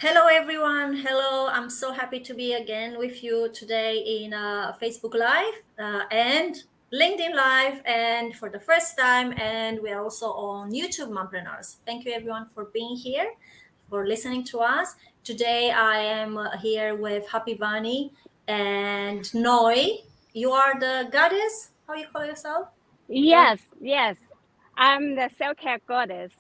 Hello, everyone. Hello. I'm so happy to be again with you today in Facebook Live and LinkedIn Live, and for the first time. And we are also on YouTube, Mompreneurs. Thank you, everyone, for being here, for listening to us. Today, I am here with Happy Vani and Noi. You are the goddess. How you call yourself? Yes. I'm the self-care goddess.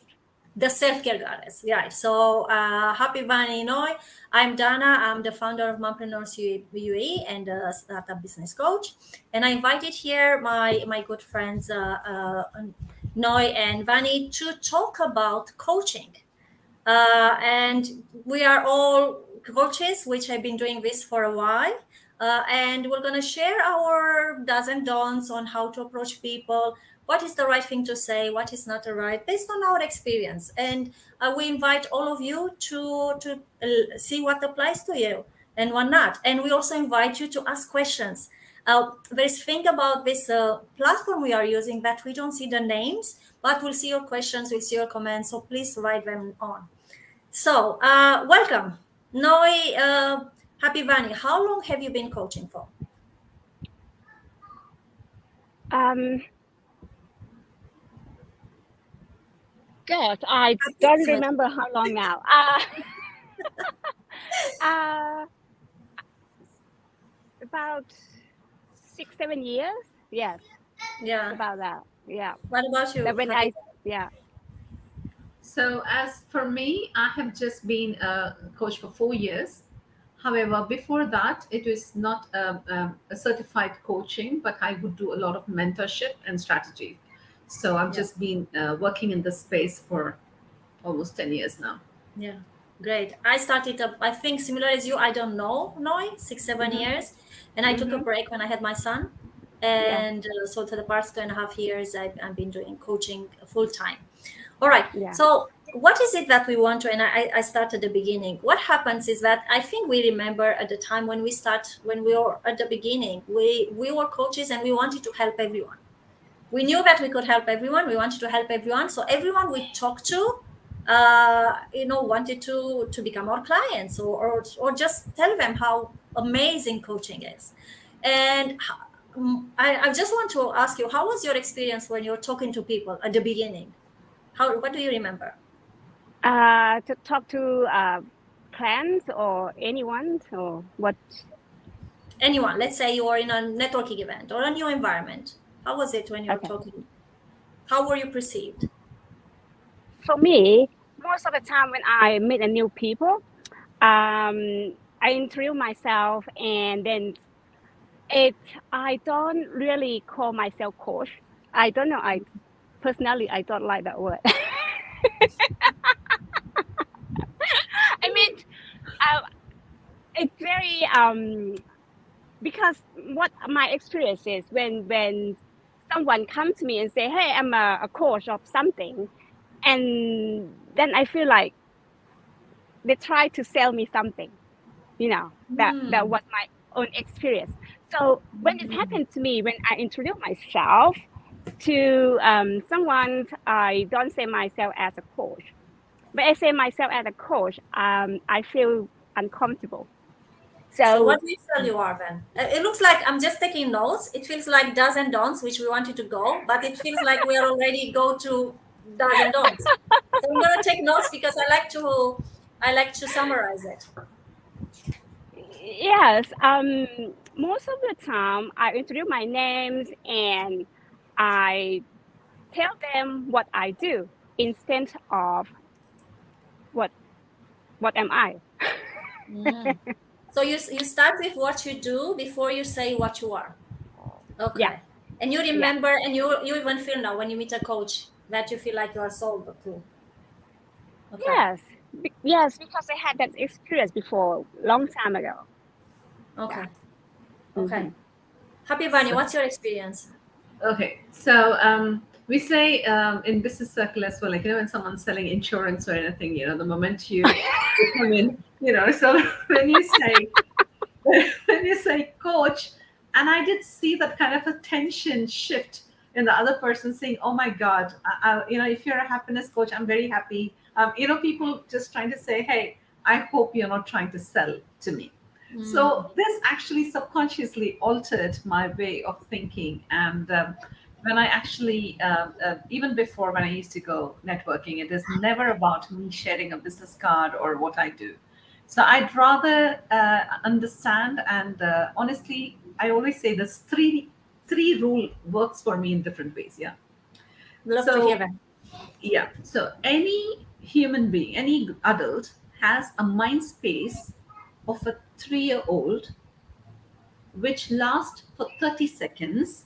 The self-care goddess, yeah. So happy Vani Noi. I'm Dana. I'm the founder of Mompreneurs UAE and a startup business coach. And I invited here my good friends Noi and Vani to talk about coaching. And we are all coaches, which have been doing this for a while. And we're going to share our do's and don'ts on how to approach people, what is the right thing to say, what is not the right, based on our experience. And we invite all of you to see what applies to you and what not. And we also invite you to ask questions. There's thing about this platform we are using that we don't see the names, but we'll see your questions, we'll see your comments. So please write them on. So, welcome. Noi, Happy Vani, how long have you been coaching for? God, I don't remember how long now. About 6-7 years. Yes. Yeah. About that. Yeah. What about you? That when Happy? yeah. So, as for me, I have just been a coach for 4 years. However, before that, it was not a certified coaching, but I would do a lot of mentorship and strategy. So, I've Yeah. just been working in this space for almost 10 years now. Yeah, great. I started up, I think similar as you. I don't know, Noi, 6, 7 Mhm. years. And I took a Mhm. break when I had my son. Yeah. And so for the past 2.5 years, I've been doing coaching full time. All right. Yeah. So what is it that we want to, and I start at the beginning. What happens is that I think we remember at the time when when we were at the beginning, we were coaches and we wanted to help everyone. We knew that we could help everyone. We wanted to help everyone. So everyone we talked to, wanted to become our clients or just tell them how amazing coaching is. And I just want to ask you, how was your experience when you're talking to people at the beginning? What do you remember? To talk to clients or anyone or what? Anyone, let's say you are in a networking event or a new environment. How was it when you're Okay. talking? How were you perceived? For me, most of the time when I meet a new people, I introduce myself and then it I don't really call myself coach. I don't know. I personally I don't like that word. I mean, uh, it's very because what my experience is when someone comes to me and say, "Hey, I'm a coach of something," and then I feel like they try to sell me something. That Hmm. was my own experience. So when it Hmm. happened to me, when I introduce myself to someone, I don't say myself as a coach. But I say myself as a coach, I feel uncomfortable. So So what do you feel you are then? It looks like I'm just taking notes. It feels like does and don'ts, which we wanted to go, but it feels like we are already go to does and don'ts. So I'm gonna take notes because I like to summarize it. yes, most of the time I introduce my names and I tell them what I do instead of what what am I. Mm. So you start with what you do before you say what you are. Yeah, Okay. And you yeah. remember, and you even feel now when you meet a coach that you feel like you are sold too. Okay. Yes, yes, because I had that experience before, long time ago. Yeah. Okay. Okay. Hmm. Happy Vani, So, what's your experience? okay. So, we say in business circle as well, like, when someone's selling insurance or anything, the moment you come in, so when you say, when you say coach, and I did see that kind of a tension shift in the other person saying, oh my God, if you're a happiness coach, I'm very happy. People just trying to say, hey, I hope you're not trying to sell to me. So this actually subconsciously altered my way of thinking. And when I actually, even before when I used to go networking, it is never about me sharing a business card or what I do. So I'd rather understand. And honestly, I always say this three rule works for me in different ways. Yeah. Love to hear So that. yeah. So any human being, any adult has a mind space of a 3-year old, which lasts for 30 seconds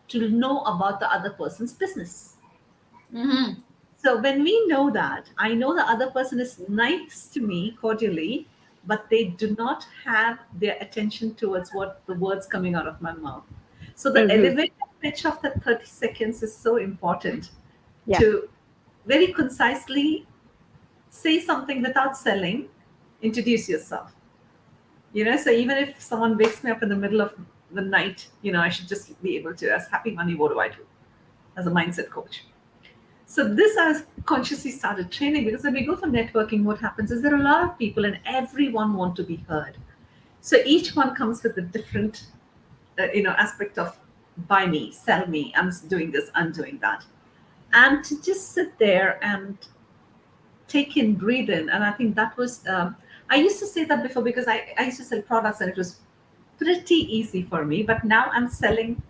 to know about the other person's business. Mm-hmm. So when we know that, I know the other person is nice to me cordially, but they do not have their attention towards what the words coming out of my mouth. So the Mm-hmm. elevator pitch of the 30 seconds is so important Yeah. to very concisely say something without selling, introduce yourself. So even if someone wakes me up in the middle of the night, I should just be able to ask, happy money, what do I do, as a mindset coach. So this has consciously started training, because when we go for networking, what happens is there are a lot of people and everyone want to be heard. So each one comes with a different aspect of buy me, sell me, I'm doing this, I'm doing that. And to just sit there and take in, breathe in. And I think that was, I used to say that before, because I used to sell products and it was pretty easy for me. But now I'm selling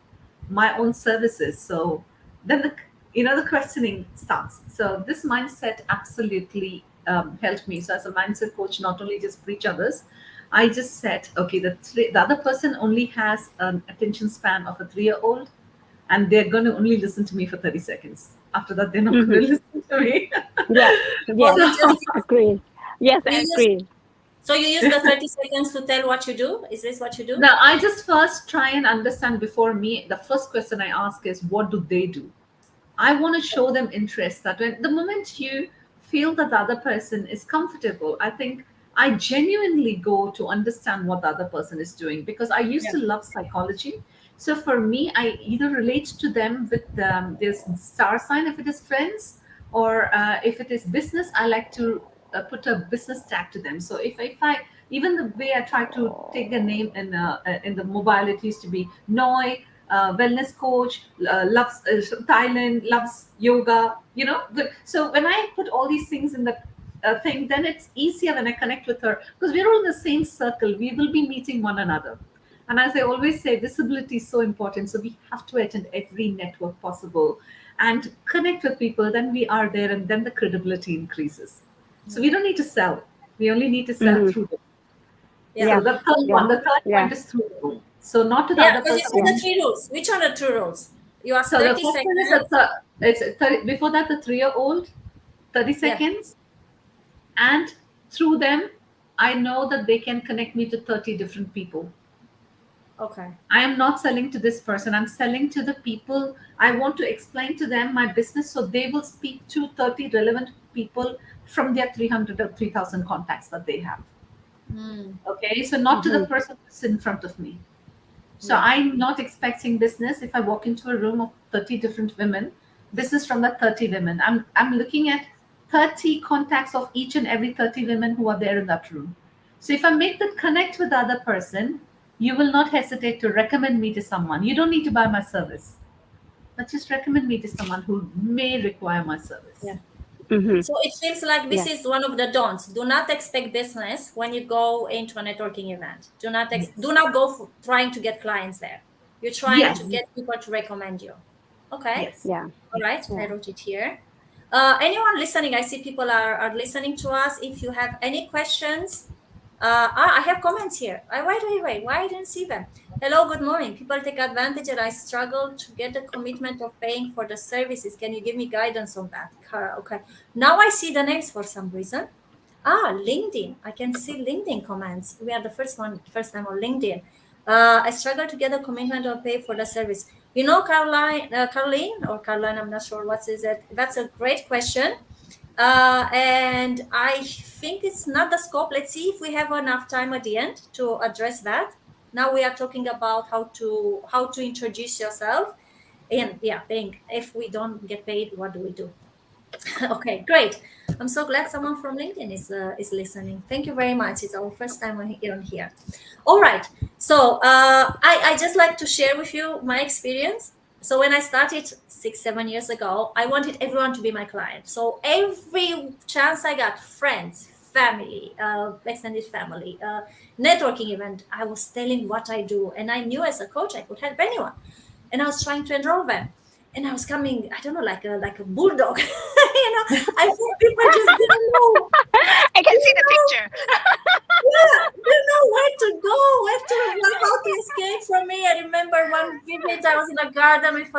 my own services. So then the questioning starts. So this mindset absolutely helped me. So as a mindset coach, not only just preach others, I just said, okay, the other person only has an attention span of a 3-year old, and they're going to only listen to me for 30 seconds. After that, they're not going to Mm-hmm. listen to me. Yeah. Oh, Yes. you just Agree. Yes, you I use agree. so you use the 30 seconds to tell what you do? Is this what you do? Now, I just first try and understand before me. The first question I ask is, what do they do? I want to show them interest, that when the moment you feel that the other person is comfortable, I think I genuinely go to understand what the other person is doing, because I used Yeah. to love psychology. So for me, I either relate to them with this star sign if it is friends, or if it is business, I like to put a business tag to them. So if I even the way I try to take the name in the mobile, it used to be Noi, wellness coach, loves Thailand, loves yoga, good. So when I put all these things in the thing, then it's easier when I connect with her, because we're all in the same circle. We will be meeting one another. And as I always say, visibility is so important. So we have to attend every network possible and connect with people. Then we are there, and then the credibility increases. So we don't need to sell. We only need to sell Mm-hmm. through them. Yeah. So Yeah. the third Yeah. one, the third Yeah. point is through them. So not to the Yeah, other but you person. said Yeah. the three rules. Which are the two rules? You ask So the 30 first one is seconds. it's a 30, before that the 3-year old, 30 Yeah. seconds, and through them, I know that they can connect me to 30 different people. Okay. I am not selling to this person. I'm selling to the people. I want to explain to them my business, so they will speak to 30 relevant people from their 300 or 3,000 contacts that they have. Mm, Okay, so not to the Mm-hmm. person who's in front of me. So yeah. I'm not expecting business if I walk into a room of 30 different women, business from the 30 women. I'm looking at 30 contacts of each and every 30 women who are there in that room. So if I make the connect with the other person, you will not hesitate to recommend me to someone. You don't need to buy my service, but just recommend me to someone who may require my service. Yeah. Mm-hmm. So it feels like this Yeah. is one of the don'ts. Do not expect business when you go into a networking event. Do Yes. not go for trying to get clients there. You're trying to Yes. get people to recommend you. Okay. Yes. Yeah. All right. I Yeah. wrote it here. Anyone listening? I see people are listening to us. If you have any questions, I have comments here. Wait. Why I didn't see them? Hello, good morning. People take advantage and I struggle to get the commitment of paying for the services. Can you give me guidance on that? Kara, okay. Now I see the names for some reason. LinkedIn. I can see LinkedIn comments. We are the first time on LinkedIn. I struggle to get a commitment or pay for the service. Caroline or Caroline, I'm not sure what is it. That's a great question. And I think it's not the scope. Let's see if we have enough time at the end to address that. Now we are talking about how to introduce yourself, and yeah, paying. If we don't get paid, what do we do? Okay, great. I'm so glad someone from LinkedIn is listening. Thank you very much. It's our first time on here. All right. So I just like to share with you my experience. So when I started 6, 7 years ago, I wanted everyone to be my client. So every chance I got, friends, family, extended family, networking event, I was telling what I do, and I knew as a coach I could help anyone, and I was trying to enroll them. And I was coming, I don't know, like a bulldog. I think people just didn't know, I can see you the know, picture. yeah, didn't know where to go, how to escape from me. I remember one visit, I was in a garden with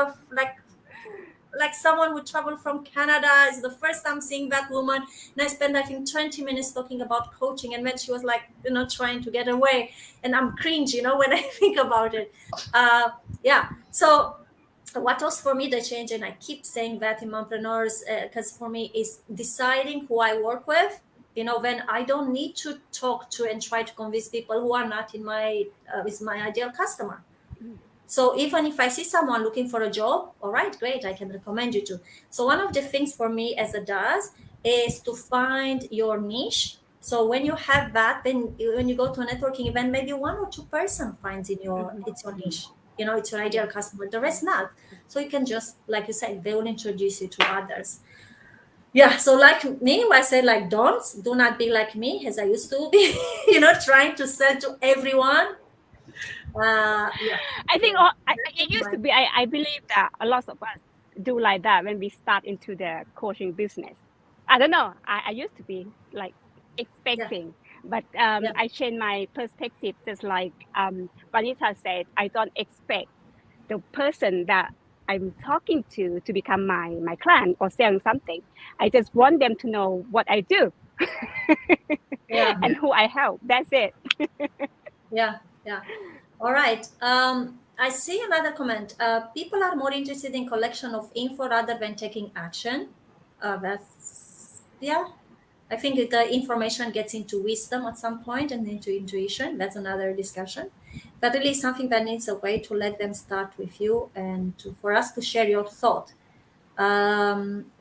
like someone who traveled from Canada. It's the first time seeing that woman, and I spent I think 20 minutes talking about coaching, and when she was like, trying to get away, and I'm cringe, when I think about it. Yeah. So what was for me the change, and I keep saying that in mompreneurs, because for me is deciding who I work with. When I don't need to talk to and try to convince people who are not in my is my ideal customer. So even if I see someone looking for a job, all right, great, I can recommend you to. So one of the things for me as a does is to find your niche. So when you have that, then when you go to a networking event, maybe 1 or 2 person finds it's your niche. It's your ideal customer. The rest not. So you can just, like you said, they will introduce you to others. Yeah. So like me, I said like do not be like me as I used to be, trying to sell to everyone. Yeah. I think So it used to be. I believe that a lot of us do like that when we start into the coaching business. I don't know. I used to be like yeah, expecting, but yeah. I changed my perspective. Just like Vanita said, I don't expect the person that I'm talking to become my client or selling something. I just want them to know what I do Yeah, and who I help. That's it. yeah, yeah. All right. I see another comment. People are more interested in collection of info rather than taking action. Yeah. I think that the information gets into wisdom at some point and into intuition. That's another discussion. But really something that needs a way to let them start with you and for us to share your thought.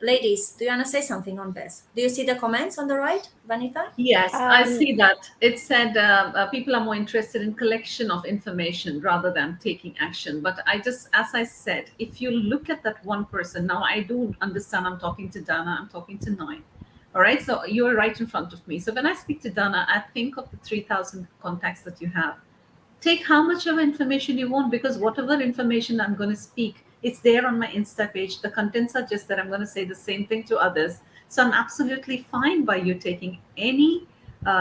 Ladies, do you want to say something on this? Do you see the comments on the right, Vanita? Yes, I Um, see that. It said people are more interested in collection of information rather than taking action. But I just, as I said, if you look at that one person, now I do understand I'm talking to Dana, I'm talking to Noi. All right, so you're right in front of me. So when I speak to Dana, I think of the 3,000 contacts that you have. Take how much of information you want, because whatever information I'm going to speak, it's there on my Insta page. The contents are just that I'm going to say the same thing to others. So I'm absolutely fine by you taking any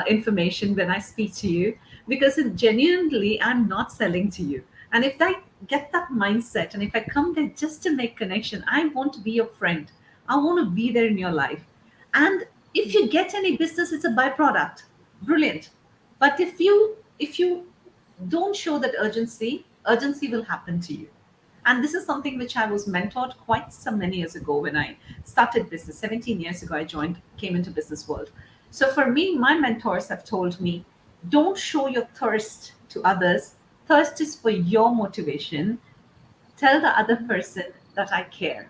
information when I speak to you, because it genuinely I'm not selling to you. And if I get that mindset, and if I come there just to make connection, I want to be your friend. I want to be there in your life. And if you get any business, it's a byproduct. Brilliant. But if you don't show that urgency will happen to you. And this is something which I was mentored quite some many years ago when I started business. 17 years ago, came into business world. So for me, my mentors have told me, don't show your thirst to others. Thirst is for your motivation. Tell the other person that I care.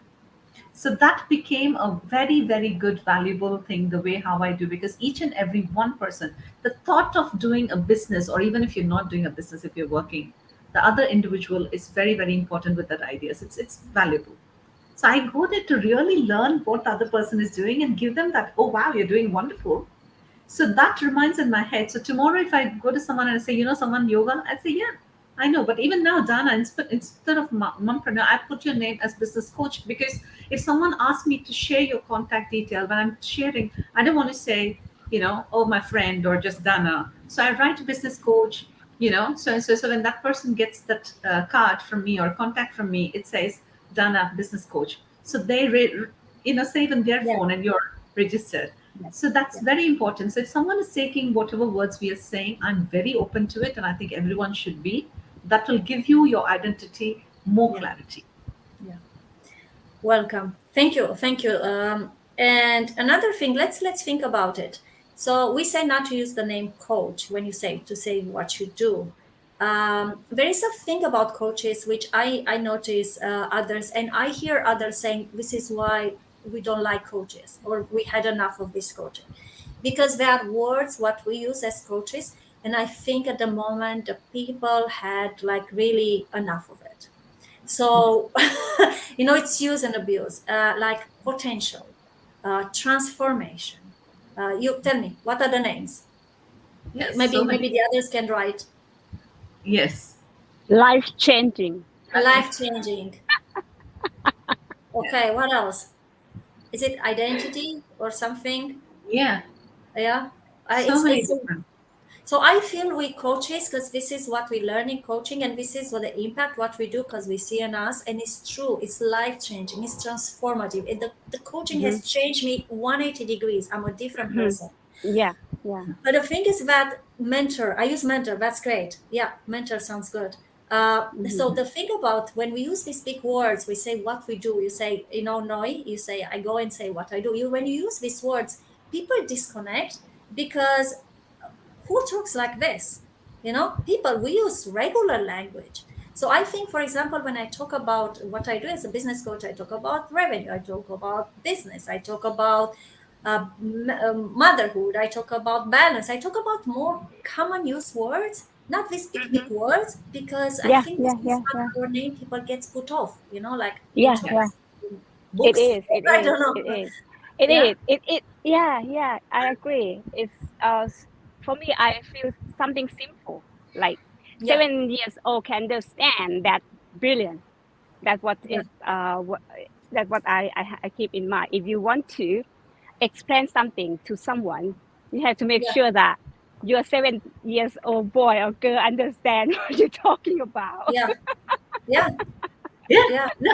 So that became a very very good valuable thing, the way how I do, because each and every one person, the thought of doing a business, or even if you're not doing a business, if you're working, the other individual is very very important with that ideas. It's valuable. So I go there to really learn what the other person is doing and give them that, oh wow, you're doing wonderful. So that remains in my head. So tomorrow, if I go to someone and say, someone yoga, I say, yeah, I know. But even now, Dana, instead of mompreneur, I put your name as business coach, because if someone asks me to share your contact detail, when I'm sharing, I don't want to say, oh, my friend or just Dana. So I write business coach, so when that person gets that card from me or contact from me, it says Dana, business coach. So they, save in their Yeah. phone and you're registered. Yes. So that's Yeah. very important. So if someone is taking whatever words we are saying, I'm very open to it, and I think everyone should be. That will give you your identity more Yeah. clarity. Yeah. Welcome. Thank you. Thank you. And another thing, let's think about it. So we say not to use the name coach when you say to say what you do. There is a thing about coaches which I notice others, and I hear others saying this is why we don't like coaches, or we had enough of this coaching, because there are words what we use as coaches, and I think at the moment the people had like really enough of it. So it's use and abuse, like potential, transformation. You tell me, what are the names? Yes, Maybe so maybe many. the others can write. Yes. Life changing. Life changing. Yeah. Okay, what else? Is it identity or something? Yeah. Yeah. So It's many it's different. So I feel we coaches, because this is what we learn in coaching, and this is what the impact what we do, because we see in us, and it's true. It's life changing. It's transformative. The coaching Mm-hmm. has changed me 180 degrees. I'm a different Mm-hmm. person. Yeah, yeah. But the thing is that mentor, I use mentor. That's great. Yeah, mentor sounds good. Mm-hmm. So the thing about when we use these big words, we say what we do. You say, Noi. You say, I go and say what I do. When you use these words, people disconnect, because who talks like this? People, we use regular language. So I think, for example, when I talk about what I do as a business coach, I talk about revenue, I talk about business, I talk about motherhood, I talk about balance, I talk about more common use words, not these big Mm-hmm. words, because I Yeah, think this yeah, is yeah, yeah. what our name people gets put off, like Yeah, into yeah. Yes. It books. is. It I is. don't know. It is. It Yeah, is. It. Yeah, yeah. I agree. It's for me. I feel something simple. Like yeah, 7 years old can understand that brilliant. That's what yeah, is that's what I keep in mind. If you want to explain something to someone, you have to make yeah, sure that your 7 years old boy or girl understand what you're talking about. yeah, yeah, Yeah. yeah, No,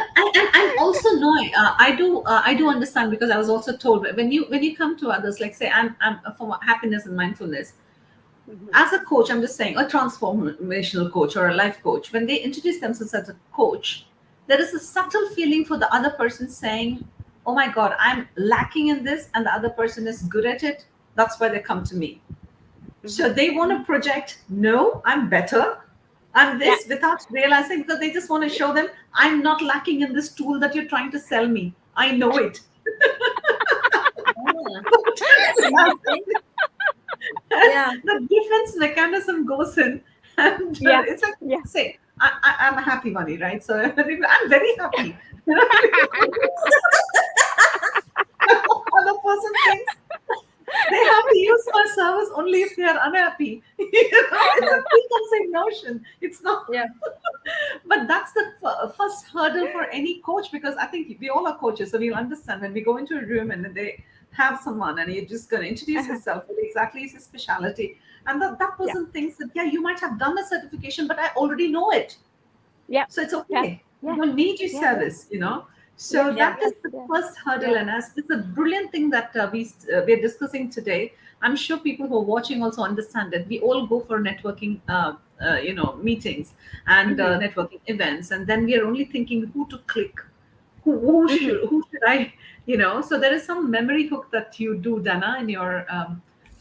and also no, I do understand, because I was also told when you come to others, like say I'm for happiness and mindfulness, Mhm. as a coach, I'm just saying a transformational coach or a life coach, when they introduce themselves as a coach, there is a subtle feeling for the other person saying, oh my god, I'm lacking in this, and the other person is good at it. That's why they come to me. So Mhm. they want to project, no, I'm better. And Yeah. this without realizing, because they just want to show them, I'm not lacking in this tool that you're trying to sell me. I know it. yeah. That's interesting. Yeah, The defense mechanism goes in, and Yeah. it's like, Yeah. say, I'm a happy bunny, right? So I'm very happy. Other person thinks they have to use my service only if they are unhappy. It's a preconceived notion. It's not. yeah, But that's the first hurdle for any coach, because I think we all are coaches, so we understand when we go into a room and then they have someone and you're just going to introduce Uh-huh. yourself, what exactly is your specialty, and that Yeah. person thinks that, yeah, you might have done the certification, but I already know it, Yeah. so it's Yeah. okay. You Yeah. don't need your Yeah. service. Yeah. So yeah, that Yeah. is the Yeah. first hurdle, Yeah. and as it's a brilliant thing that we're discussing today. I'm sure people who are watching also understand that we all go for networking, meetings and Mhm. networking events, and then we are only thinking who to click, who Mhm. should I. So there is some memory hook that you do, Dana, in your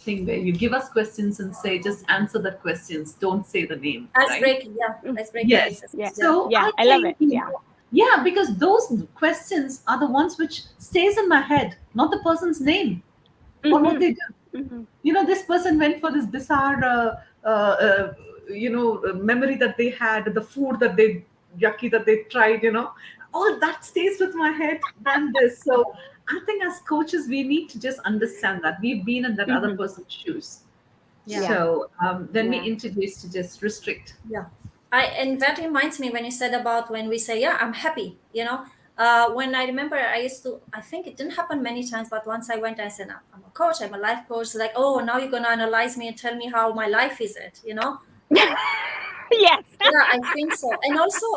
thing, where you give us questions and say, just answer the questions, don't say the name, ice right? breaking. Yeah, Mm. ice breaking Yeah. Yes. Yeah. exercise. Yeah, So Yeah. I I love think, it. Yeah. yeah, because those questions are the ones which stays in my head, not the person's name or what Mhm. they do. Mhm. This person went for this bizarre, memory that they had, the food that they yucky that they tried. All that stays with my head than this. So I think as coaches, we need to just understand that we've been in that other Mhm. person's shoes. yeah, Yeah. So then we Yeah. introduce to just restrict. yeah. And that reminds me when you said about when we say, yeah, I'm happy. When I remember, I used to. I think it didn't happen many times, but once I went, I said, I'm a coach. I'm a life coach. Like, oh, now you're gonna analyze me and tell me how my life is. Yes. Yeah, I think so. And also,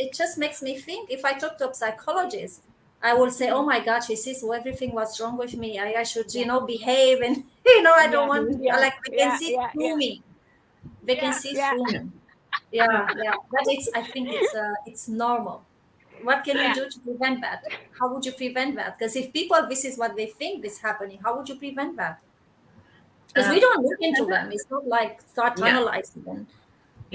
it just makes me think, if I talk to a psychologist, I will say, oh Mhm. my God, she sees everything what's wrong with me. I should, Yeah. behave. And, I don't Yeah. want to, Yeah. like, they can Yeah. see Yeah. through Yeah. me. They can Yeah. see Yeah. through Yeah. me. Yeah, Yeah. yeah. But I think it's normal. What can we Yeah. do to prevent that? How would you prevent that? Because if people, this is what they think is happening, how would you prevent that? Because we Um, don't look into them. It's not like start yeah. analyzing them.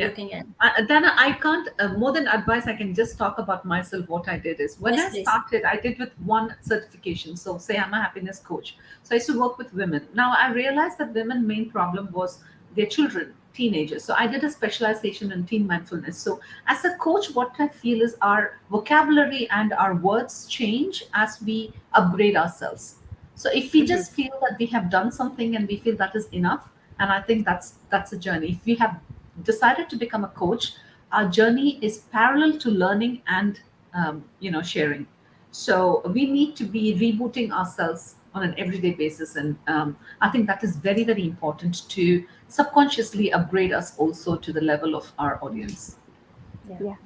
Yeah. looking in. Dana, I can't, more than advice, I can just talk about myself. What I did is when Yes, I please. started, I did with one certification. So, say I'm a happiness coach. So, I used to work with women. Now, I realized that women's main problem was their children, teenagers. So, I did a specialization in teen mindfulness. So, as a coach, what I feel is our vocabulary and our words change as we upgrade ourselves. So, if we Mhm. just feel that we have done something and we feel that is enough, and I think that's a journey. If we have decided to become a coach, our journey is parallel to learning and sharing. So we need to be rebooting ourselves on an everyday basis, and I think that is very, very important to subconsciously upgrade us also to the level of our audience. Yeah. Yeah.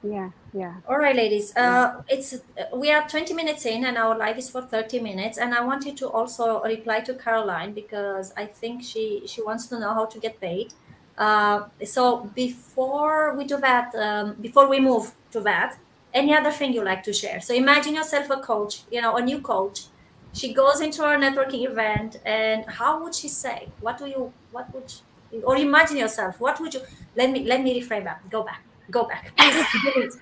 Yeah. Yeah. All right, ladies. Yeah. It's we are 20 minutes in, and our live is for 30 minutes. And I wanted to also reply to Caroline because I think she wants to know how to get paid. So before we do that, before we move to that, any other thing you like to share? So imagine yourself a coach, a new coach. She goes into our networking event, and how would she say? What would? Or imagine yourself. What would you? Let me reframe that. Go back. Go back. Please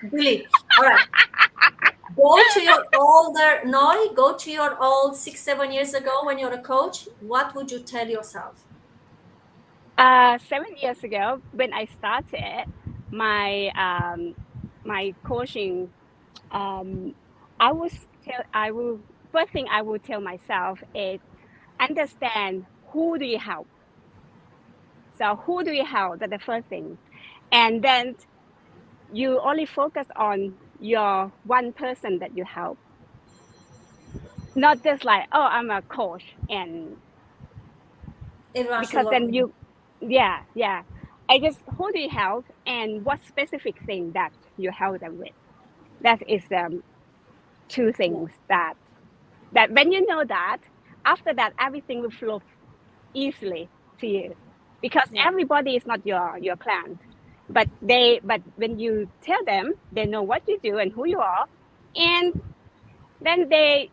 delete. All right. Go to your older Noi, go to your old 6, 7 years ago when you're a coach. What would you tell yourself? 7 years ago, when I started my coaching, um, I will first thing I will tell myself is understand who do you help. So who do you help? That's the first thing, and then you only focus on your one person that you help, not just like, oh, I'm a coach, and Everyone should because work then with you. you, yeah, I just who do you help and what specific thing that you help them with. That is two Yeah. things that when you know that, after that everything will flow easily to you, because Yeah. everybody is not your client, but when you tell them, they know what you do and who you are, and then they,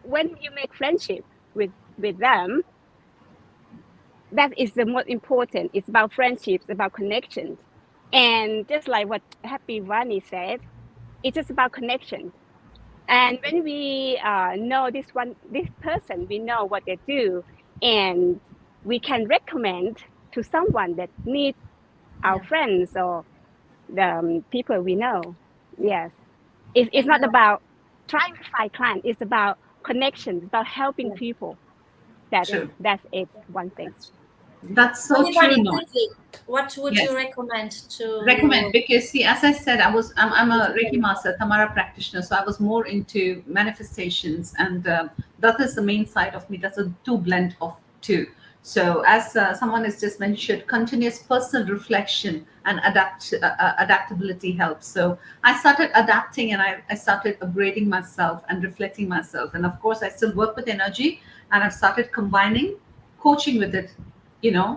when you make friendship with them, that is the most important. It's about friendships, about connections, and just like what Happy Vani said, it's just about connection. And when we know this person, we know what they do, and we can recommend to someone that needs our Yeah. friends or the people we know. Yes, it's And not about trying to find clients. It's about connections. It's about helping yeah, people. yeah, True. That's it. One thing. that's true. That's so true, Anybody no? quickly, what would you Yes. recommend to Recommend, your because see, as I said, I'm a Reiki vegetarian? master, Tamara practitioner, so I was more into manifestations, and that is the main side of me. That's a two blend of two. So as someone has just mentioned, continuous personal reflection and adaptability helps. So I started adapting, and I started upgrading myself and reflecting myself, and of course I still work with energy, and I've started combining coaching with it.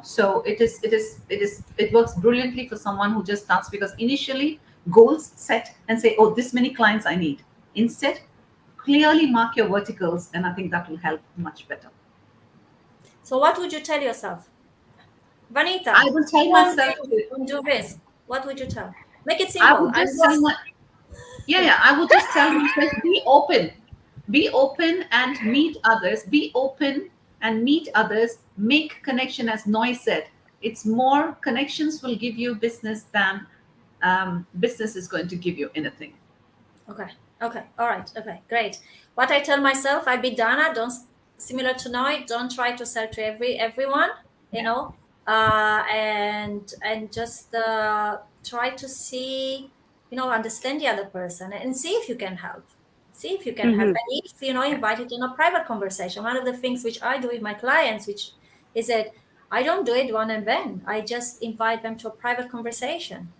So it works brilliantly for someone who just starts, because initially goals set and say, oh, this many clients I need. Instead, clearly mark your verticals, and I think that will help much better. So what would you tell yourself? I Vanita, will tell myself to, do this. What would you tell? Make it I simple. would I'm just tell just my yeah, I would just tell myself, be open and meet others, be open and meet others, make connection. As Noy said, it's more connections will give you business than business is going to give you anything. okay. Okay. All right. Okay. Great. What I tell myself, I be Dana. Don't similar to now. Don't try to sell to everyone. You Yeah, know, and just try to see, understand the other person and see if you can help. See if you can help, Mm-hmm. and if yeah, invite it in a private conversation. One of the things which I do with my clients, which is that I don't do it one and then. I just invite them to a private conversation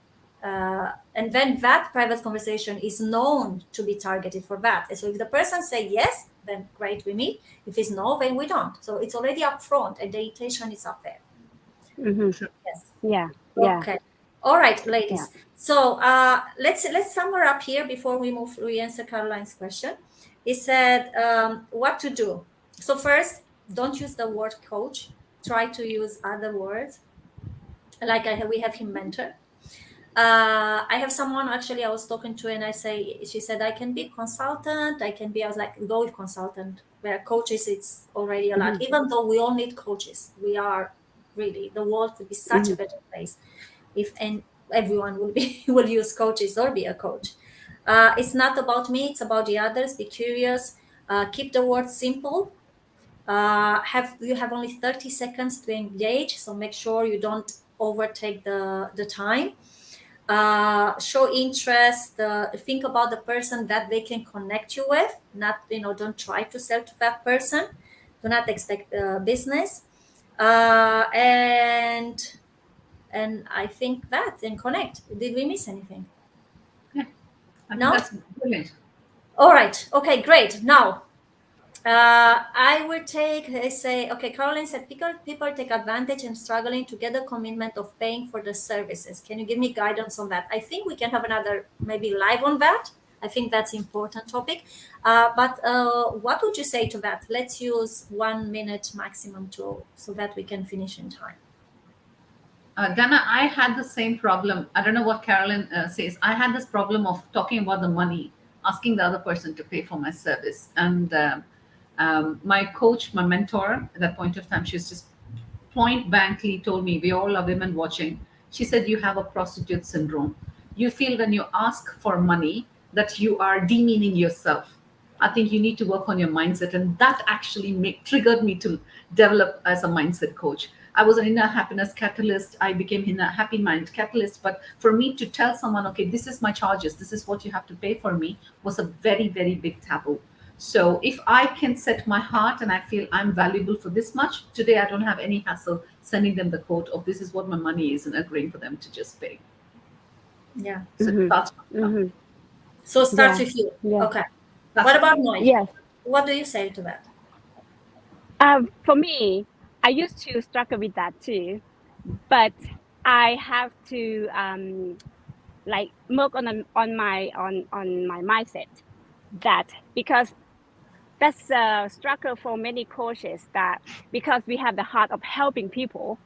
and then that private conversation is known to be targeted for that. And so if the person say yes, then great, we meet. If it's no, then we don't. So it's already up front and the intention is up there. Mm-hmm. sure. Yes. Yeah. Yeah. Okay. All right, Yeah. ladies. So let's sum her up here before we answer Caroline's question. He said what to do. So first, don't use the word coach. Try to use other words. Like we have him mentor. I have someone actually I was talking to, and she said I can be consultant. I was like, go with consultant. Where coaches, it's already a lot. Even though we all need coaches, we are really, the world would be such a better place if everyone will be will use coaches or be a coach. It's not about me; it's about the others. Be curious. Keep the words simple. You have only 30 seconds to engage, so make sure you don't overtake the time. Show interest, think about the person that they can connect you with, not, don't try to sell to that person, do not expect business, and I think that, and connect. Did we miss anything? Yeah, I think No? that's brilliant. All right, okay, great. Now I would take, they say, okay, Caroline said, people take advantage and struggling to get the commitment of paying for the services. Can you give me guidance on that? I think we can have another maybe live on that. I think that's important topic. But what would you say to that? Let's use 1 minute maximum so that we can finish in time. Dana, I had the same problem. I don't know what Carolyn says. I had this problem of talking about the money, asking the other person to pay for my service. And my coach, my mentor, at that point of time, she was just point blankly told me, we all are women watching. She said, you have a prostitute syndrome. You feel when you ask for money that you are demeaning yourself. I think you need to work on your mindset. And that actually triggered me to develop as a mindset coach. I was an inner happiness catalyst. I became inner happy mind catalyst. But for me to tell someone, okay, this is my charges, this is what you have to pay for me, was a very, very big taboo. So if I can set my heart and I feel I'm valuable for this much, today I don't have any hassle sending them the quote of this is what my money is and agreeing for them to just pay. Yeah. So that's So starts Yeah. with you. Yeah. Okay. That's What about Noi? Yes. What do you say to that? For me, I used to struggle with that too, but I have to like work on my mindset, that because that's a struggle for many coaches, that because we have the heart of helping people,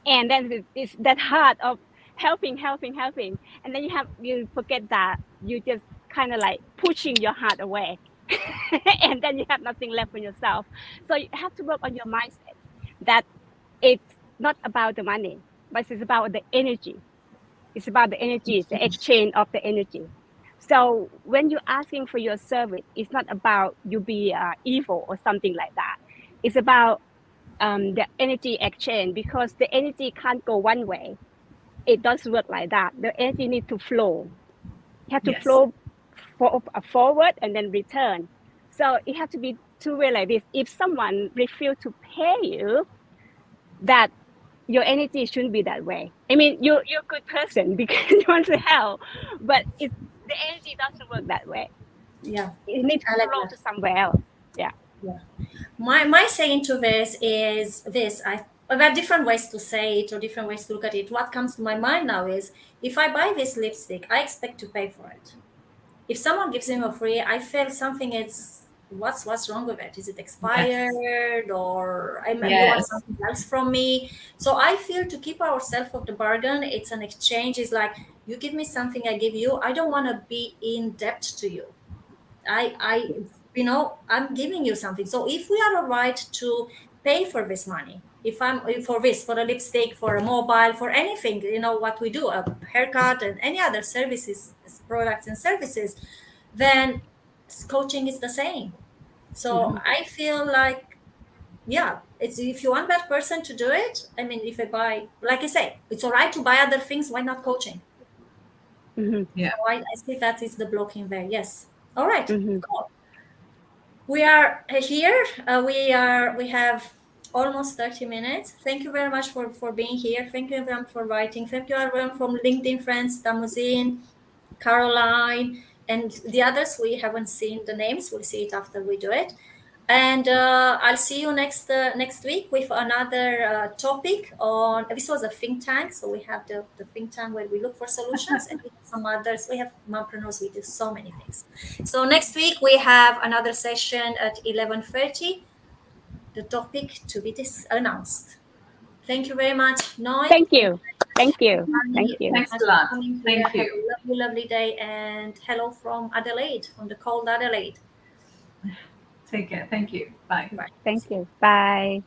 and then it's that heart of helping, and then you forget that you just kind of like pushing your heart away, and then you have nothing left for yourself. So you have to work on your mindset, that it's not about the money, but it's about the energy. It's about the energy, the exchange of the energy. So when you're asking for your service, it's not about you be evil or something like that. It's about the energy exchange, because the energy can't go one way. It doesn't work like that. The energy needs to flow. You have to Yes. flow forward and then return. So it has to be two-way like this. If someone refuse to pay you, that your energy shouldn't be that way. I mean, you're a good person because you want to help, but the energy doesn't work that way. Yeah. It needs I to like flow that. to somewhere else. Yeah. My saying to this is this. There are different ways to say it or different ways to look at it. What comes to my mind now is, if I buy this lipstick, I expect to pay for it. If someone gives me for free, I feel something is, what's wrong with it? Is it expired, or you want Yes. something else from me? So I feel, to keep ourselves of the bargain, it's an exchange. It's like, you give me something, I give you. I don't want to be in debt to you. I'm giving you something. So if we are right to pay for this money, if I'm for this, for a lipstick, for a mobile, for anything, what we do, a haircut and any other services, products and services, then coaching is the same. So I feel like, yeah, it's, if you want that person to do it, I mean, if I buy, like I say, it's all right to buy other things, why not coaching? Yeah. So I see that is the blocking there. Yes. All right. Mm-hmm. Cool. We are here. We have almost 30 minutes. Thank you very much for being here. Thank you everyone for writing. Thank you everyone from LinkedIn friends, Tamuzin, Caroline, and the others. We haven't seen the names. We'll see it after we do it. And I'll see you next week with another topic on. This was a think tank, so we have the think tank where we look for solutions, and we have some others. We have mompreneurs. We do so many things. So next week we have another session at 11:30. The topic to be announced. Thank you very much, Noi. Thank you. Thank you. Thank you. Thanks a Thanks for lot. coming Thank here. you. Have a lovely, lovely day. And hello from Adelaide, from the cold Adelaide. Take care. Thank you. Bye. Bye. Thank you. Bye.